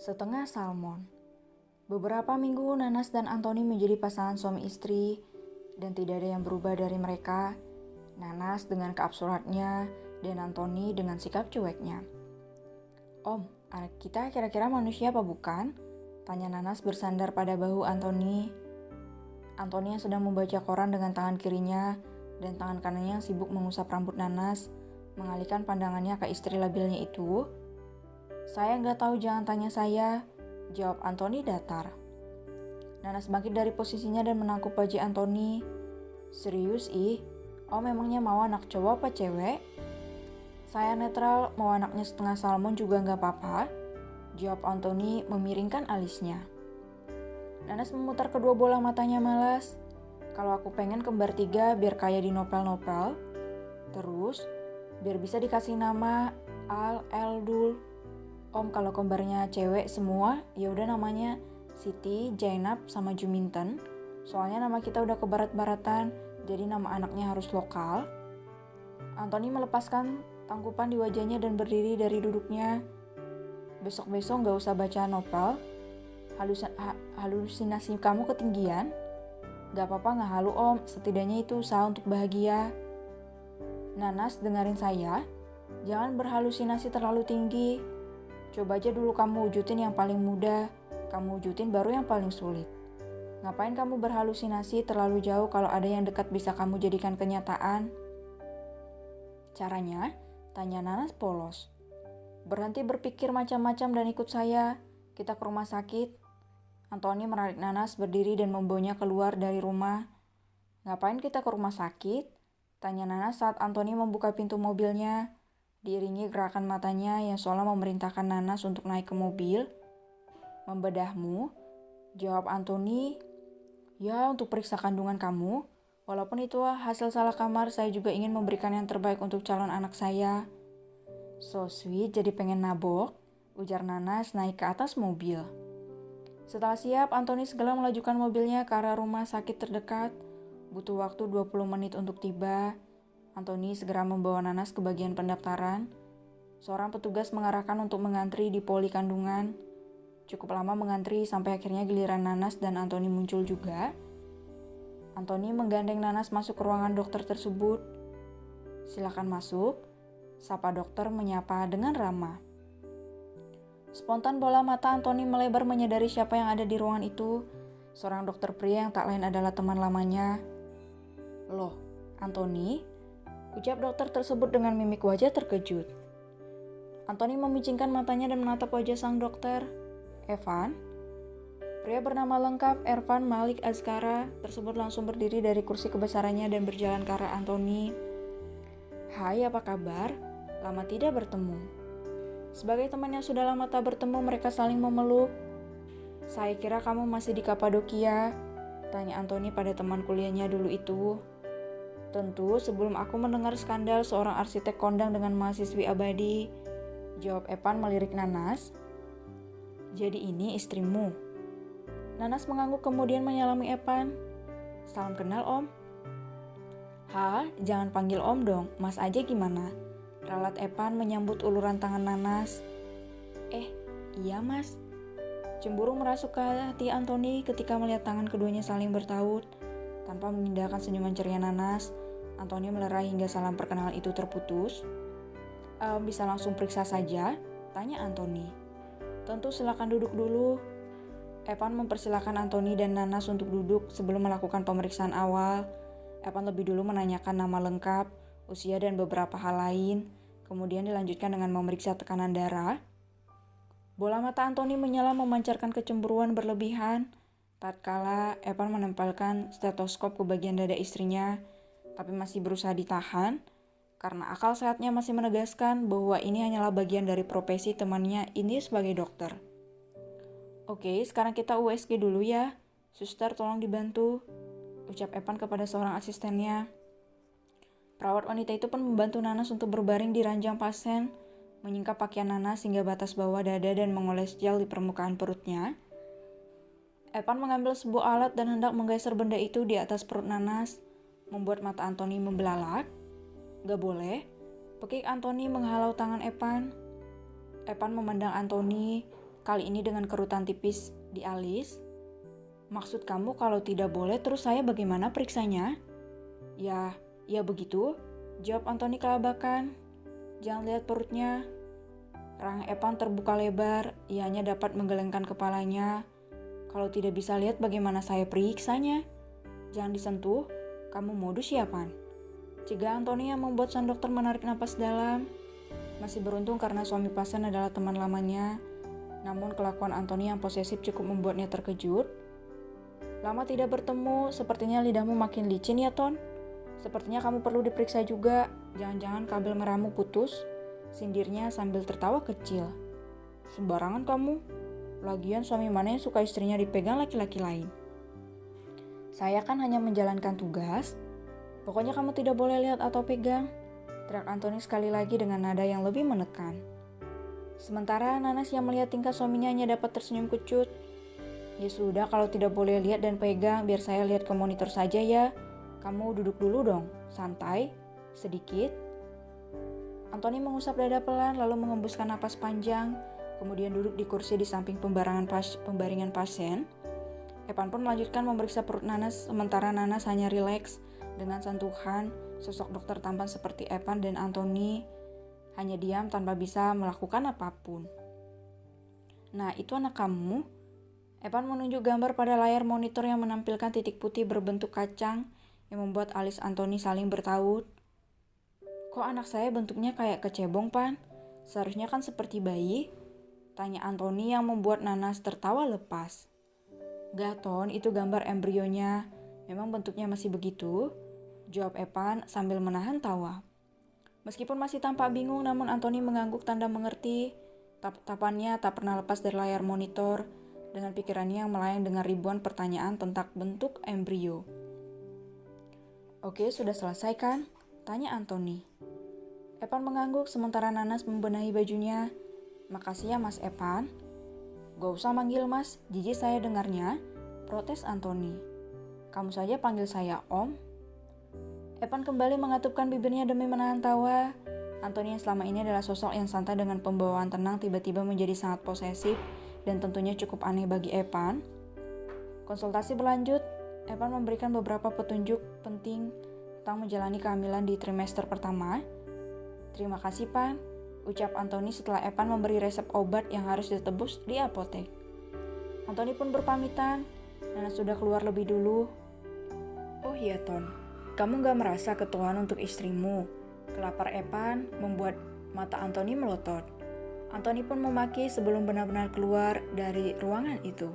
Setengah salmon. Beberapa minggu Nanas dan Anthony menjadi pasangan suami istri dan tidak ada yang berubah dari mereka. Nanas dengan keabsurdannya dan Anthony dengan sikap cueknya. "Om, anak kita kira-kira manusia apa bukan?" tanya Nanas bersandar pada bahu Anthony. Anthony yang sedang membaca koran dengan tangan kirinya dan tangan kanannya yang sibuk mengusap rambut Nanas mengalihkan pandangannya ke istri labilnya itu. "Saya nggak tahu, jangan tanya saya," jawab Anthony datar. Nanas bangkit dari posisinya dan menangkup baju Anthony. "Serius ih, Om memangnya mau anak cowok apa cewek?" "Saya netral, mau anaknya setengah salmon juga nggak apa-apa," jawab Anthony memiringkan alisnya. Nanas memutar kedua bola matanya malas. "Kalau aku pengen kembar 3 biar kayak di novel-novel. Terus, biar bisa dikasih nama Al Eldul. Om, kalau kembarnya cewek semua, ya udah namanya Siti, Jainab, sama Juminten. Soalnya nama kita udah kebarat-baratan, jadi nama anaknya harus lokal." Anthony melepaskan tangkupan di wajahnya dan berdiri dari duduknya. "Besok-besok gak usah baca novel. Halusinasi kamu ketinggian." "Gak apa-apa, gak halu Om, setidaknya itu usaha untuk bahagia." "Nanas, dengerin saya. Jangan berhalusinasi terlalu tinggi. Coba aja dulu kamu wujudin yang paling mudah, kamu wujudin baru yang paling sulit. Ngapain kamu berhalusinasi terlalu jauh kalau ada yang dekat bisa kamu jadikan kenyataan?" "Caranya?" tanya Nanas polos. "Berhenti berpikir macam-macam dan ikut saya. Kita ke rumah sakit." Anthony menarik Nanas berdiri dan membawanya keluar dari rumah. "Ngapain kita ke rumah sakit?" tanya Nanas saat Anthony membuka pintu mobilnya. Diiringi gerakan matanya yang seolah memerintahkan Nanas untuk naik ke mobil. "Membedahmu," jawab Anthony. "Ya, untuk periksa kandungan kamu. Walaupun itu hasil salah kamar, saya juga ingin memberikan yang terbaik untuk calon anak saya." "So sweet, jadi pengen nabok," ujar Nanas naik ke atas mobil. Setelah siap, Anthony segera melajukan mobilnya ke arah rumah sakit terdekat. Butuh waktu 20 menit untuk tiba. Anthony segera membawa Nanas ke bagian pendaftaran. Seorang petugas mengarahkan untuk mengantri di poli kandungan. Cukup lama mengantri sampai akhirnya giliran Nanas dan Anthony muncul juga. Anthony menggandeng Nanas masuk ke ruangan dokter tersebut. "Silakan masuk," sapa dokter menyapa dengan ramah. Spontan bola mata Anthony melebar menyadari siapa yang ada di ruangan itu. Seorang dokter pria yang tak lain adalah teman lamanya. "Loh, Anthony?" ucap dokter tersebut dengan mimik wajah terkejut. Anthony memicingkan matanya dan menatap wajah sang dokter. "Evan?" Pria bernama lengkap Ervan Malik Azkara tersebut langsung berdiri dari kursi kebesarannya dan berjalan ke arah Anthony. "Hai, apa kabar? Lama tidak bertemu." Sebagai teman yang sudah lama tak bertemu, mereka saling memeluk. "Saya kira kamu masih di Kapadokia," tanya Anthony pada teman kuliahnya dulu itu. "Tentu, sebelum aku mendengar skandal seorang arsitek kondang dengan mahasiswi abadi," jawab Evan melirik Nanas. "Jadi ini istrimu?" Nanas mengangguk kemudian menyalami Evan. "Salam kenal, Om." "Hah, jangan panggil Om dong, Mas aja gimana?" ralat Evan menyambut uluran tangan Nanas. Iya Mas." Cemburu merasuk ke hati Anthony ketika melihat tangan keduanya saling bertaut. Tanpa mengindahkan senyuman ceria Nanas, Anthony melerai hingga salam perkenalan itu terputus. Bisa langsung periksa saja?" tanya Anthony. "Tentu, silakan duduk dulu." Evan mempersilahkan Anthony dan Nanas untuk duduk sebelum melakukan pemeriksaan awal. Evan lebih dulu menanyakan nama lengkap, usia dan beberapa hal lain. Kemudian dilanjutkan dengan memeriksa tekanan darah. Bola mata Anthony menyala memancarkan kecemburuan berlebihan. Tatkala Evan menempelkan stetoskop ke bagian dada istrinya, tapi masih berusaha ditahan, karena akal sehatnya masih menegaskan bahwa ini hanyalah bagian dari profesi temannya ini sebagai dokter. "Oke, sekarang kita USG dulu ya. Suster, tolong dibantu," ucap Evan kepada seorang asistennya. Perawat wanita itu pun membantu Nanas untuk berbaring di ranjang pasien, menyingkap pakaian Nanas hingga batas bawah dada dan mengoles gel di permukaan perutnya. Evan mengambil sebuah alat dan hendak menggeser benda itu di atas perut Nanas, membuat mata Anthony membelalak. "Gak boleh," pekik Anthony menghalau tangan Evan. Evan memandang Anthony. kali ini dengan kerutan tipis di alis. Maksud kamu kalau tidak boleh terus saya bagaimana periksanya? Ya begitu, jawab Anthony kelabakan. Jangan lihat perutnya. Rahang Evan terbuka lebar, ia hanya dapat menggelengkan kepalanya. Kalau tidak bisa lihat bagaimana saya periksanya? Jangan disentuh, kamu modus ya, Pan? Cegah Anthony yang membuat sang dokter menarik napas dalam. Masih beruntung karena suami pasien adalah teman lamanya. Namun kelakuan Anthony yang posesif cukup membuatnya terkejut. Lama tidak bertemu, sepertinya lidahmu makin licin ya, Ton? Sepertinya kamu perlu diperiksa juga. Jangan-jangan kabel merahmu putus? Sindirnya sambil tertawa kecil. Sembarangan kamu. Lagian suami mana yang suka istrinya dipegang laki-laki lain? Saya kan hanya menjalankan tugas. Pokoknya kamu tidak boleh lihat atau pegang. Teriak Anthony sekali lagi dengan nada yang lebih menekan. Sementara Nanas yang melihat tingkah suaminya hanya dapat tersenyum kecut. Ya sudah, kalau tidak boleh lihat dan pegang, biar saya lihat ke monitor saja ya. Kamu duduk dulu dong, santai, sedikit. Anthony mengusap dada pelan lalu mengembuskan napas panjang, kemudian duduk di kursi di samping pembaringan pasien. Evan pun melanjutkan memeriksa perut Nanas, sementara Nanas hanya rileks dengan sentuhan. Sosok dokter tampan seperti Evan dan Anthony hanya diam tanpa bisa melakukan apapun. Nah, itu anak kamu. Evan menunjuk gambar pada layar monitor yang menampilkan titik putih berbentuk kacang yang membuat alis Anthony saling bertaut. Kok anak saya bentuknya kayak kecebong, Pan? Seharusnya kan seperti bayi? Tanya Anthony yang membuat Nanas tertawa lepas. Gak, Ton, itu gambar embrionya. Memang bentuknya masih begitu? Jawab Evan sambil menahan tawa. Meskipun masih tampak bingung, namun Anthony mengangguk tanda mengerti. Tatapannya tak pernah lepas dari layar monitor, dengan pikirannya yang melayang dengan ribuan pertanyaan tentang bentuk embrio. Oke, sudah selesai kan? Tanya Anthony. Evan mengangguk sementara Nanas membenahi bajunya. Makasih ya Mas Evan. Gak usah manggil Mas, jijik saya dengarnya. Protes Anthony. Kamu saja panggil saya Om. Evan kembali mengatupkan bibirnya demi menahan tawa. Anthony yang selama ini adalah sosok yang santai dengan pembawaan tenang tiba-tiba menjadi sangat posesif dan tentunya cukup aneh bagi Evan. Konsultasi berlanjut. Evan memberikan beberapa petunjuk penting tentang menjalani kehamilan di trimester pertama. Terima kasih, Pan, ucap Anthony setelah Evan memberi resep obat yang harus ditebus di apotek. Anthony pun berpamitan. Nanas sudah keluar lebih dulu. Oh iya, Ton, kamu gak merasa ketuaan untuk istrimu? Kelapar Evan membuat mata Anthony melotot. Anthony pun memaki sebelum benar-benar keluar dari ruangan itu.